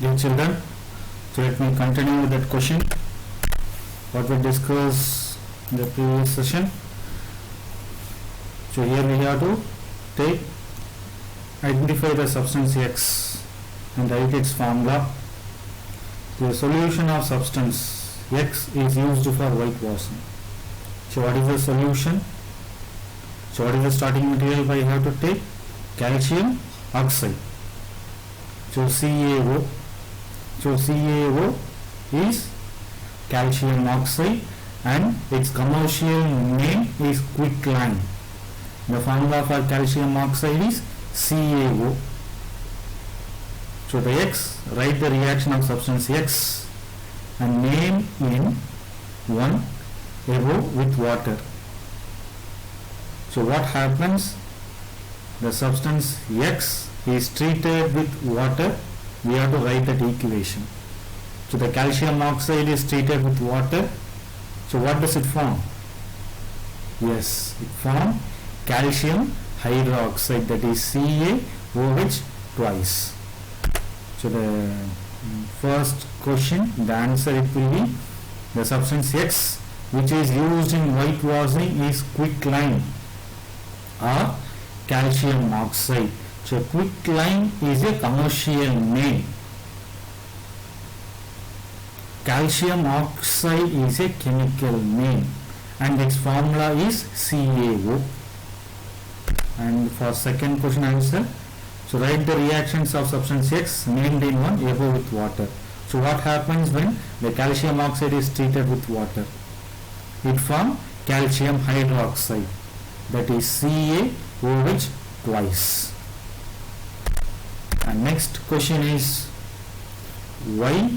Dear children, so let me continue with that question what we discussed in the previous session. So here we have to identify the substance X and write its formula. The solution of substance X is used for whitewashing. So what is the solution? So what is the starting material we have to take? Calcium oxide. So CaO. So CaO is calcium oxide and its commercial name is quicklime. The formula for calcium oxide is CaO. So the X, write the reaction of substance X and name in 1 above with water. So what happens? The substance X is treated with water. We have to write that equation. So the calcium oxide is treated with water. So what does it form? Yes, it forms calcium hydroxide, that is CaOH twice. So the first question, the answer it will be the substance X which is used in whitewashing is quicklime or calcium oxide. So quicklime is a commercial name. Calcium oxide is a chemical name and its formula is CaO. And for second question answer, so write the reactions of substance X named in 1 above with water. So what happens when the calcium oxide is treated with water? It forms calcium hydroxide, that is CaOH twice. And next question is, why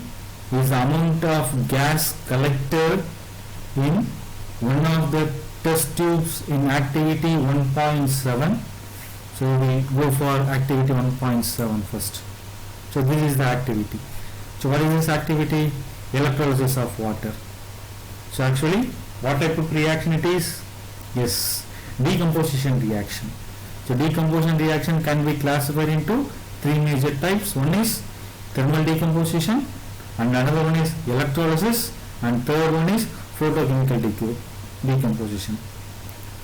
is the amount of gas collected in one of the test tubes in activity 1.7? So we go for activity 1.7 first. So this is the activity. So what is this activity? Electrolysis of water. So actually what type of reaction it is? Yes, decomposition reaction. So decomposition reaction can be classified into three major types. One is thermal decomposition and another one is electrolysis and third one is photochemical decomposition.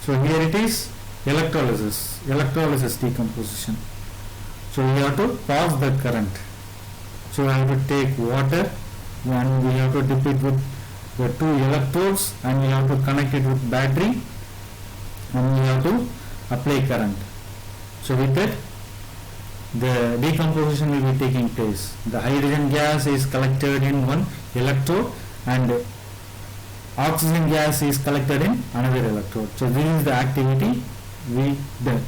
So here it is electrolysis decomposition. So we have to pass the current. So we have to take water and we have to dip it with the two electrodes and we have to connect it with battery and we have to apply current. So with that the decomposition will be taking place. The hydrogen gas is collected in one electrode and oxygen gas is collected in another electrode. So this is the activity we did.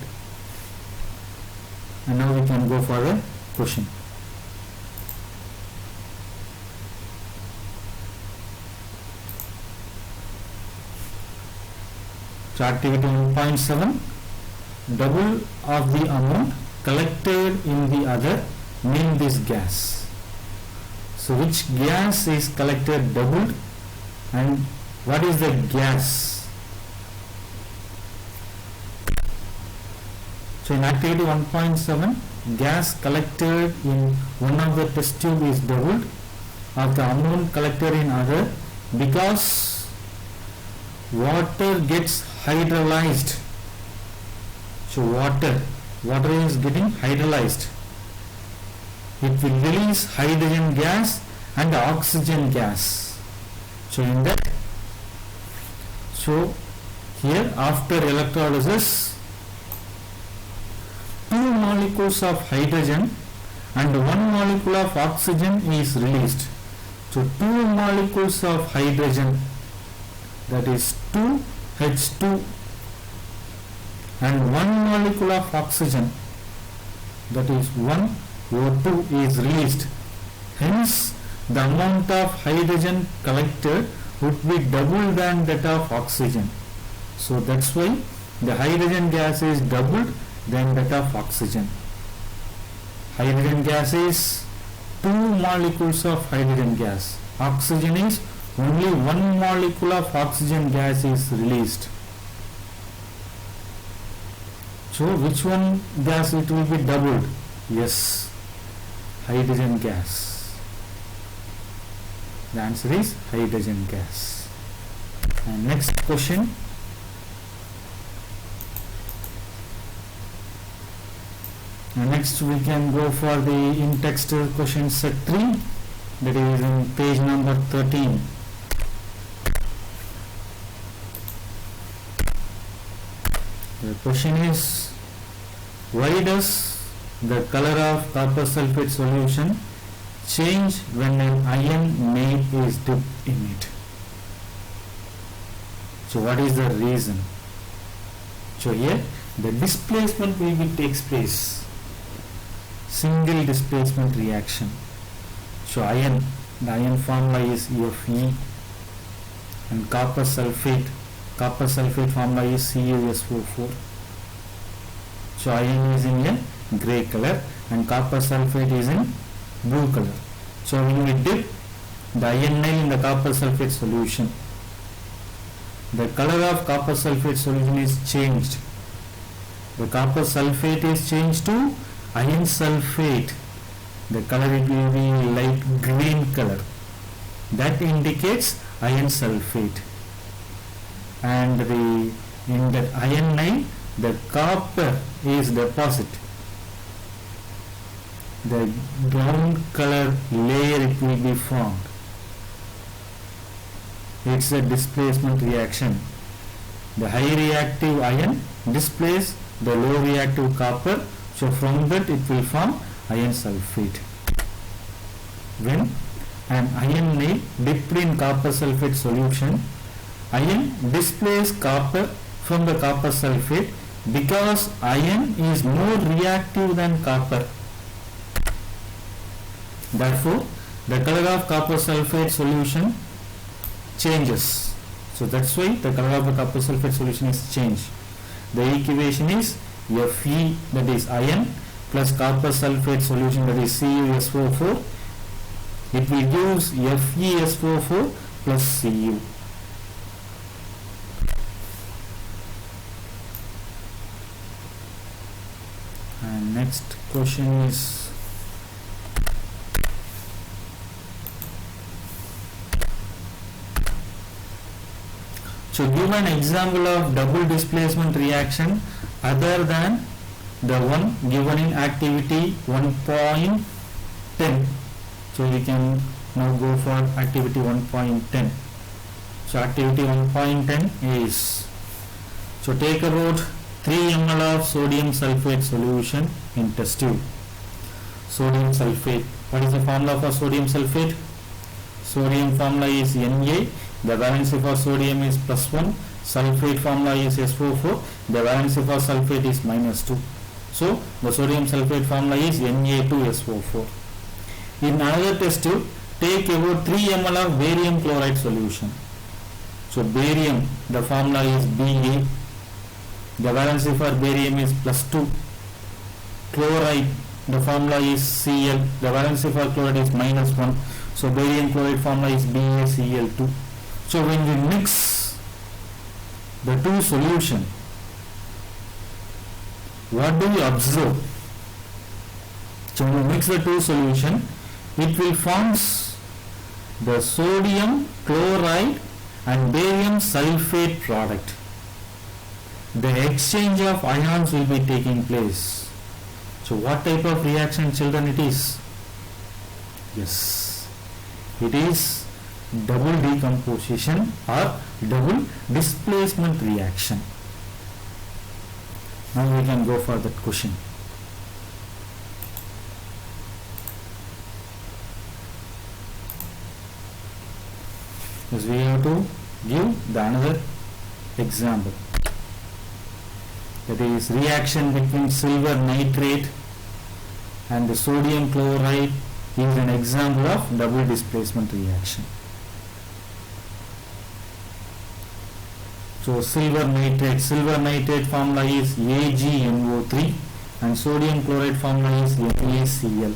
And now we can go for the question. So activity 1.7, double of the amount collected in the other, name this gas. So which gas is collected doubled and what is the gas? So in activity 1.7, gas collected in one of the test tube is doubled of the amount collected in other because water gets hydrolyzed. So water is getting hydrolyzed. It will release hydrogen gas and oxygen gas. So in that, so here after electrolysis, 2 molecules of hydrogen and 1 molecule of oxygen is released. So 2 molecules of hydrogen, that is 2H2, and 1 molecule of oxygen, that is 1O2 is released. Hence the amount of hydrogen collected would be double than that of oxygen. So that's why the hydrogen gas is doubled than that of oxygen. Hydrogen gas is 2 molecules of hydrogen gas. Oxygen is only 1 molecule of oxygen gas is released. So which one gas it will be doubled? Yes, hydrogen gas. The answer is hydrogen gas. And next question. And next we can go for the in-text question set 3, that is in page number 13. The question is, why does the color of copper sulfate solution change when an iron nail is dipped in it? So what is the reason? So here the displacement will be takes place, single displacement reaction. So iron, the iron formula is Fe, and copper sulfate formula is CuSO4. So iron is in a grey color and copper sulfate is in blue color. So when we dip the iron nail in the copper sulfate solution, the color of copper sulfate solution is changed. The copper sulfate is changed to iron sulfate. The color it will be light green color. That indicates iron sulfate. And in that iron nail, the copper is deposit. The brown color layer it will be formed. It's a displacement reaction. The high reactive iron displaces the low reactive copper, so from that it will form iron sulfate. When an iron nail dipped in copper sulfate solution, iron displaces copper from the copper sulfate because iron is more reactive than copper. Therefore, the color of copper sulfate solution changes. So that's why the color of the copper sulfate solution is changed. The equation is Fe, that is iron, plus copper sulfate solution, that is CuSO4. It will give FeSO4 plus Cu. And next question is, so give an example of double displacement reaction other than the one given in activity 1.10. So we can now go for activity 1.10. So activity 1.10 is, so take about 3 ml of sodium sulfate solution in test tube. Sodium sulfate. What is the formula for sodium sulfate? Sodium formula is Na. The valency for sodium is +1. Sulfate formula is SO4. The valency for sulfate is -2. So the sodium sulfate formula is Na2SO4. In another test tube, take about 3 ml of barium chloride solution. So barium, the formula is Ba. The valency for barium is +2. Chloride, the formula is Cl. The valency for chloride is -1. So barium chloride formula is BaCl2. So when we mix the two solution, what do we observe? So when we mix the two solution, it will form the sodium chloride and barium sulfate product. The exchange of ions will be taking place. So what type of reaction, children, it is? Yes, it is double decomposition or double displacement reaction. Now we can go for that question. Yes, we have to give the another example. That is reaction between silver nitrate and the sodium chloride is an example of double displacement reaction. So silver nitrate formula is AgNO3 and sodium chloride formula is NaCl.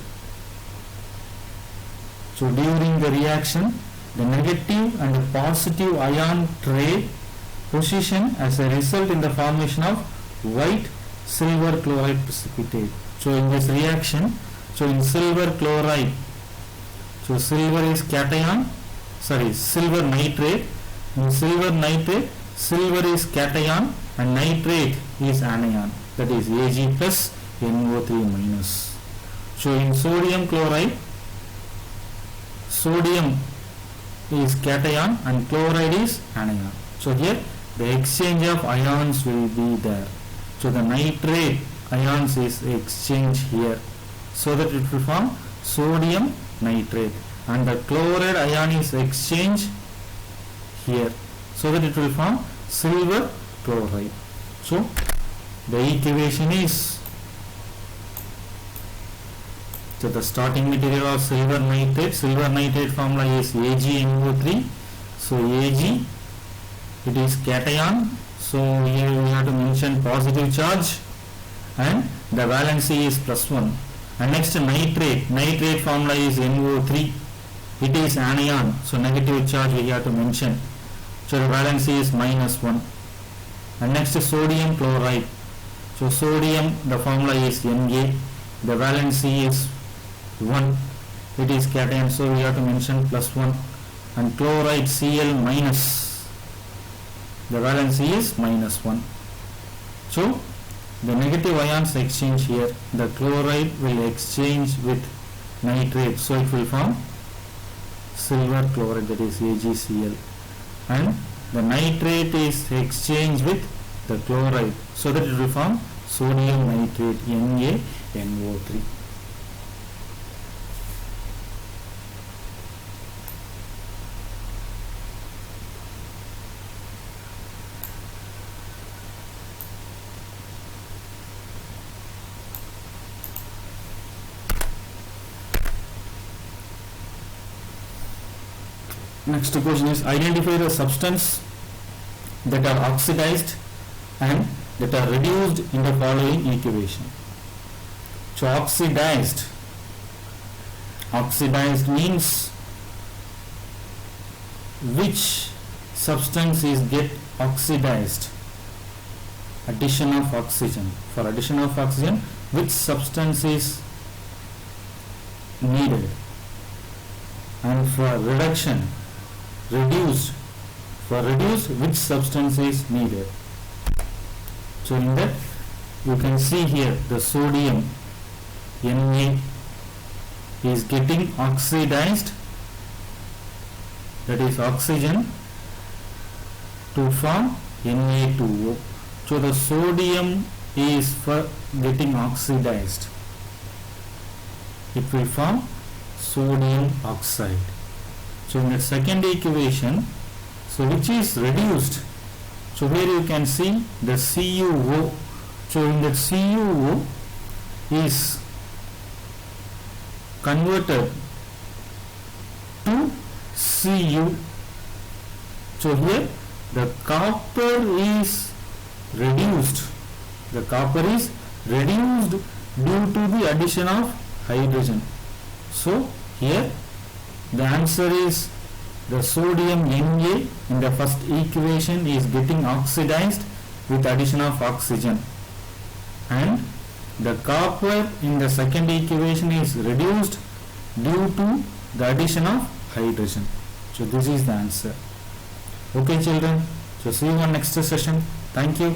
So during the reaction, the negative and the positive ion trade position as a result in the formation of white silver chloride precipitate. So in this reaction, so in silver chloride, so silver is cation silver nitrate. In silver nitrate, silver is cation and nitrate is anion, that is Ag plus NO3 minus. So in sodium chloride, sodium is cation and chloride is anion. So here the exchange of ions will be there. So the nitrate ions is exchanged here, so that it will form sodium nitrate, and the chloride ion is exchanged here, so that it will form silver chloride. So the equation is, so the starting material of silver nitrate formula is AgNO3. So Ag, it is cation, so here we have to mention positive charge, and the valency is +1. And next nitrate formula is NO3, it is anion, so negative charge we have to mention, so the valency is -1. And next sodium chloride, so sodium, the formula is Na, the valency is 1, it is cation, so we have to mention +1. And chloride Cl minus, the valency is -1. So the negative ions exchange here, the chloride will exchange with nitrate, so it will form silver chloride, that is AgCl, and the nitrate is exchanged with the chloride, so that it will form sodium nitrate NaNO3. Next question is, identify the substance that are oxidized and that are reduced in the following equation. So oxidized means which substance is get oxidized? Addition of oxygen. For addition of oxygen, which substance is needed? And for reduced, which substance is needed? So in that you can see here the sodium Na is getting oxidized, that is oxygen, to form Na2O. So the sodium is for getting oxidized, it will form sodium oxide. So in the second equation, so which is reduced? So here you can see the CuO. So in that CuO is converted to Cu. So here the copper is reduced. The copper is reduced due to the addition of hydrogen. So here the answer is the sodium Na in the first equation is getting oxidized with addition of oxygen, and the copper in the second equation is reduced due to the addition of hydrogen. So this is the answer. Okay children, so see you on next session. Thank you.